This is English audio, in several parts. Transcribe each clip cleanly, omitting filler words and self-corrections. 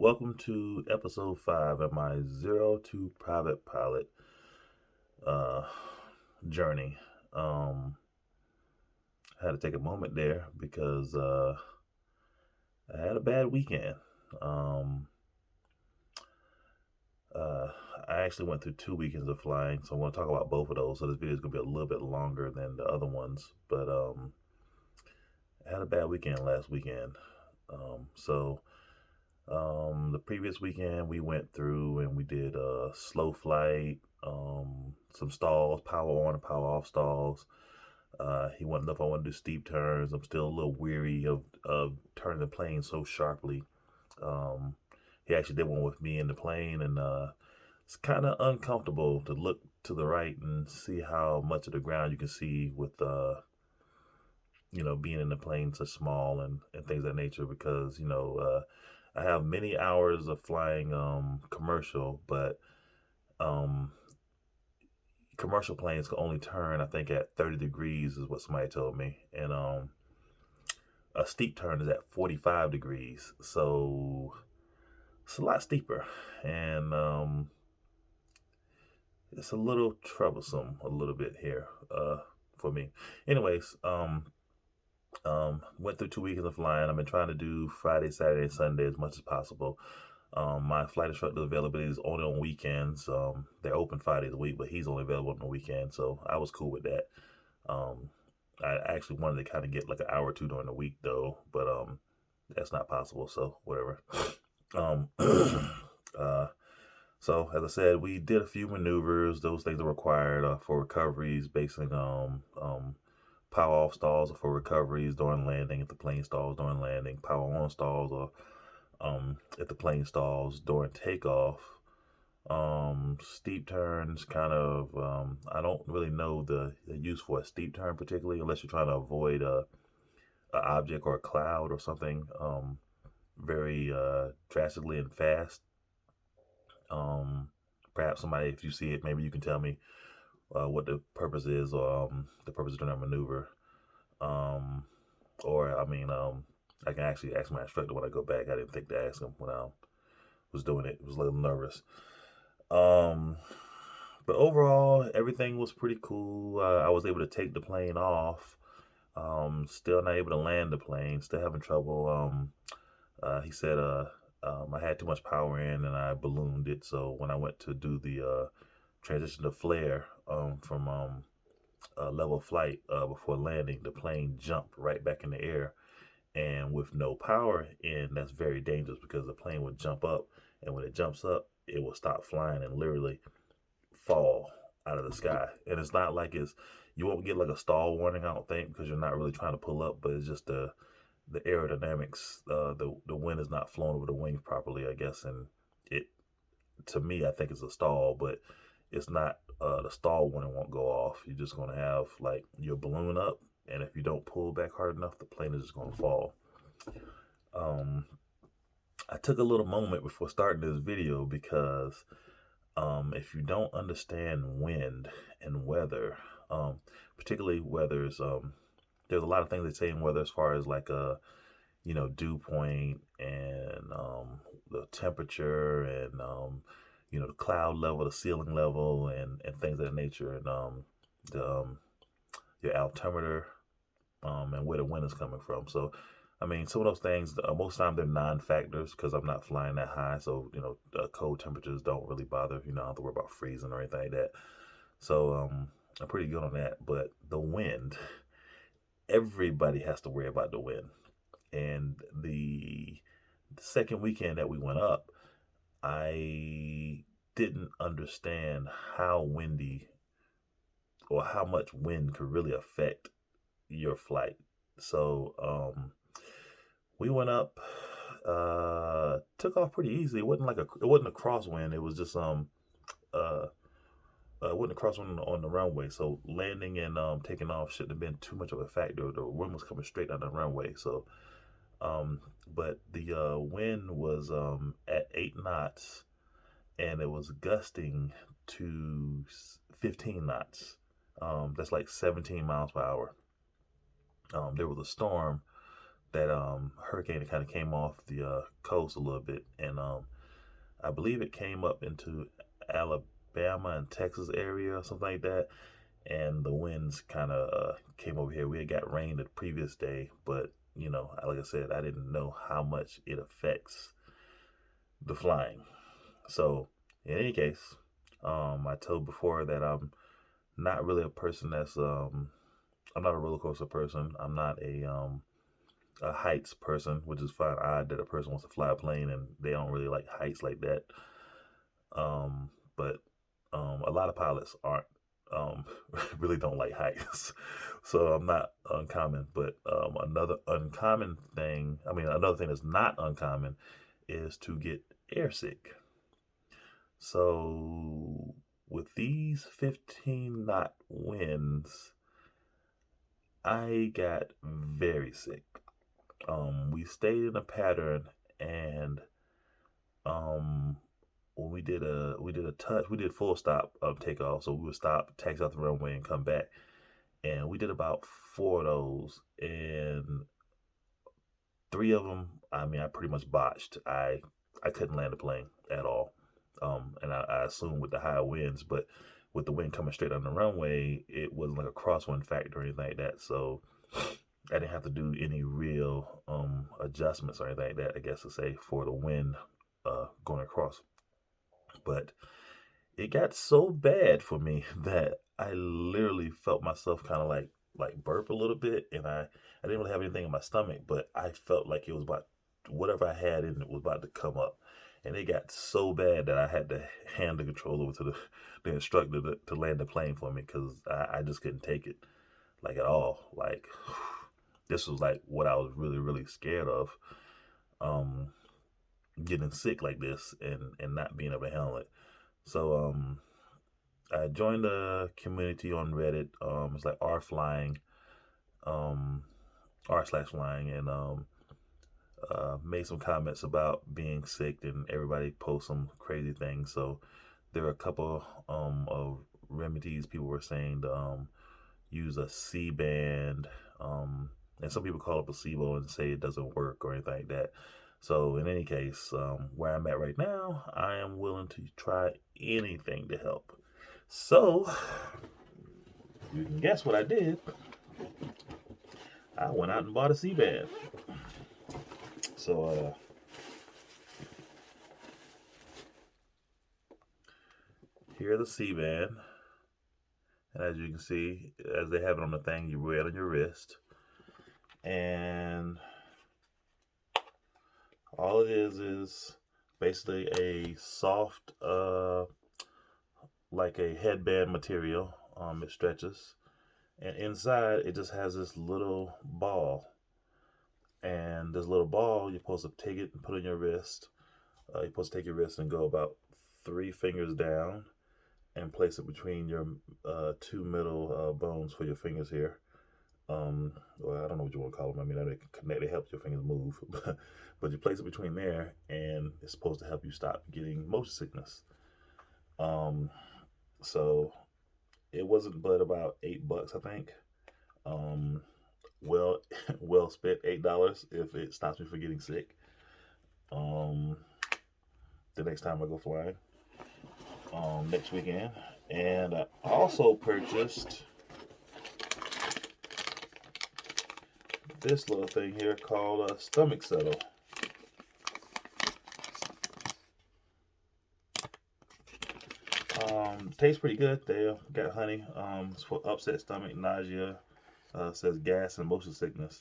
welcome to episode 5 of my Zero to Private Pilot uh, journey. I had to take a moment there because I had a bad weekend. Um, uh, I actually went through 2 weekends of flying, so I want to talk about both of those. So this video is going to be a little bit longer than the other ones, but I had a bad weekend last weekend. The previous weekend we went through and we did a slow flight, some stalls, power on and power off stalls. He wanted to know if I want to do steep turns. I'm still a little weary of turning the plane so sharply. Um, he actually did one with me in the plane, and it's kind of uncomfortable to look to the right and see how much of the ground you can see with being in the plane so small and things of that nature because, I have many hours of flying commercial, but um, commercial planes can only turn, I think, at 30 degrees is what somebody told me. And a steep turn is at 45 degrees. So it's a lot steeper. And it's a little troublesome a little bit here for me. Anyways, went through 2 weeks of flying. I've been trying to do Friday, Saturday, Sunday as much as possible. My flight instructor availability is only on weekends. They're open 5 days a week, but he's only available on the weekend, so I was cool with that. Um, I actually wanted to kind of get like an hour or two during the week though, but that's not possible. So whatever. Um, uh, so as I said, we did a few maneuvers. Those things are required for recoveries, basing power off stalls are for recoveries during landing. If the plane stalls during landing, power on stalls are if the plane stalls during takeoff. Steep turns kind of I don't really know the use for a steep turn particularly unless you're trying to avoid a object or a cloud or something very drastically and fast. Um, Perhaps somebody, if you see it, maybe you can tell me what the purpose is or the purpose of doing a maneuver. Um, or I mean, I can actually ask my instructor when I go back. I didn't think to ask him when I was doing it. I was a little nervous. Um, but overall, everything was pretty cool. I was able to take the plane off. Still not able to land the plane. Still having trouble. He said I had too much power in and I ballooned it. So when I went to do the transition to flare from level flight before landing, the plane jumped right back in the air. And with no power in, that's very dangerous because the plane would jump up, and when it jumps up, it will stop flying and literally fall out of the sky. And it's not like you won't get like a stall warning, I don't think, because you're not really trying to pull up, but it's just the aerodynamics, the wind is not flowing over the wings properly, I guess, and it to me I think it's a stall, but it's not. The stall warning won't go off. You're just gonna have like your balloon up, and if you don't pull back hard enough, the plane is just gonna fall. Um, I took a little moment before starting this video because if you don't understand wind and weather, particularly weather's, there's a lot of things they say in weather as far as like dew point and the temperature and the cloud level, the ceiling level, and things of that nature, and the your altimeter, and where the wind is coming from. So, I mean, some of those things, most of the time they're non-factors because I'm not flying that high. So, cold temperatures don't really bother. I don't have to worry about freezing or anything like that. So, I'm pretty good on that. But the wind, everybody has to worry about the wind. And the second weekend that we went up, I didn't understand how windy or how much wind could really affect your flight. So we went up, took off pretty easy. It wasn't a crosswind. It was just uh, it wasn't a crosswind on the runway. So landing and taking off shouldn't have been too much of a factor. The wind was coming straight down the runway. So but the wind was at 8 knots, and it was gusting to 15 knots. That's like 17 miles per hour. There was a storm that hurricane that kind of came off the coast a little bit, and I believe it came up into Alabama and Texas area or something like that. And the winds kind of came over here. We had got rain the previous day, but like I said, I didn't know how much it affects the flying. So, in any case, I told before that I'm not really a person that's I'm not a roller coaster person. I'm not a heights person, which is fine. Odd that a person wants to fly a plane and they don't really like heights like that. But a lot of pilots aren't really don't like heights, so I'm not uncommon. But another thing that's not uncommon is to get airsick. So with these 15-knot winds, I got very sick. We stayed in a pattern, and um, when we did full stop takeoff, so we would stop, taxi out the runway, and come back, and we did about four of those, and three of them, I pretty much botched. I couldn't land the plane at all, and I assumed with the high winds, but with the wind coming straight on the runway, it wasn't like a crosswind factor or anything like that. So I didn't have to do any real adjustments or anything like that, I guess to say, for the wind going across. But it got so bad for me that I literally felt myself kind of like burp a little bit, and I didn't really have anything in my stomach, but I felt like it was about whatever I had in it was about to come up, and it got so bad that I had to hand the control over to the instructor to land the plane for me because I just couldn't take it like at all. Like this was like what I was really really scared of, um, getting sick like this and not being able to handle it. So I joined a community on Reddit. It's like r flying, um, r/flying, and made some comments about being sick, and everybody post some crazy things. So there are a couple of remedies people were saying to use a C band, and some people call it placebo and say it doesn't work or anything like that. So in any case, where I'm at right now, I am willing to try anything to help. So you can guess what I did. I went out and bought a C band. So here's the C band, and as you can see, as they have it on the thing, you wear it on your wrist, and all it is basically a soft, like a headband material. It stretches, and inside it just has this little ball. And this little ball, you're supposed to take it and put it on your wrist. You're supposed to take your wrist and go about 3 fingers down and place it between your two middle bones for your fingers here. Well, I don't know what you want to call them. I mean, they connect, they help your fingers move, but you place it between there, and it's supposed to help you stop getting motion sickness. Um, so it wasn't but about $8, I think. Um, well, well spent $8 if it stops me from getting sick. Um, the next time I go flying, next weekend, and I also purchased this little thing here called a stomach settle. Tastes pretty good. They got honey. It's for upset stomach, nausea. Says gas and motion sickness.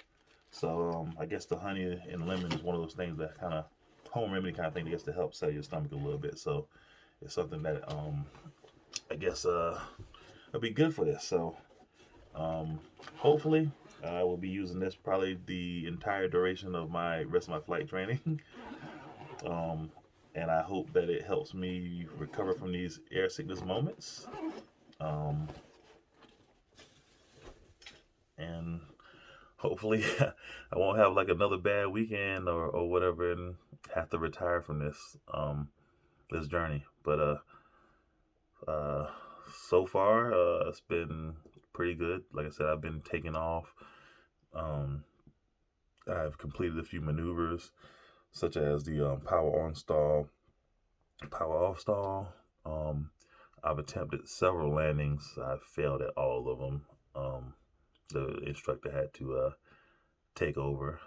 So I guess the honey and lemon is one of those things that kind of home remedy kind of thing that gets to help settle your stomach a little bit. So it's something that I guess it'll be good for this. So hopefully I will be using this probably the entire duration of my rest of my flight training. um, and I hope that it helps me recover from these air sickness moments. Um, and hopefully I won't have like another bad weekend or whatever and have to retire from this journey. But uh, so far it's been pretty good. Like I said, I've been taking off. Um, I've completed a few maneuvers, such as the power on stall, power off stall. Um, I've attempted several landings. I failed at all of them. The instructor had to take over.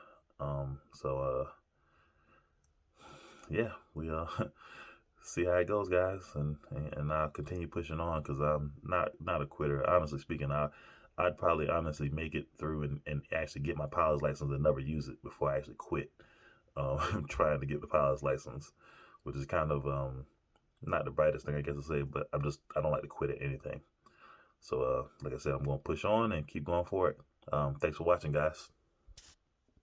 So yeah, we see how it goes, guys, and I'll continue pushing on because I'm not a quitter. Honestly speaking, I'd probably honestly make it through and actually get my pilot's license and never use it before I actually quit. Trying to get the pilot's license, which is kind of not the brightest thing I guess to say, but I don't like to quit at anything. So like I said, I'm going to push on and keep going for it. Thanks for watching, guys.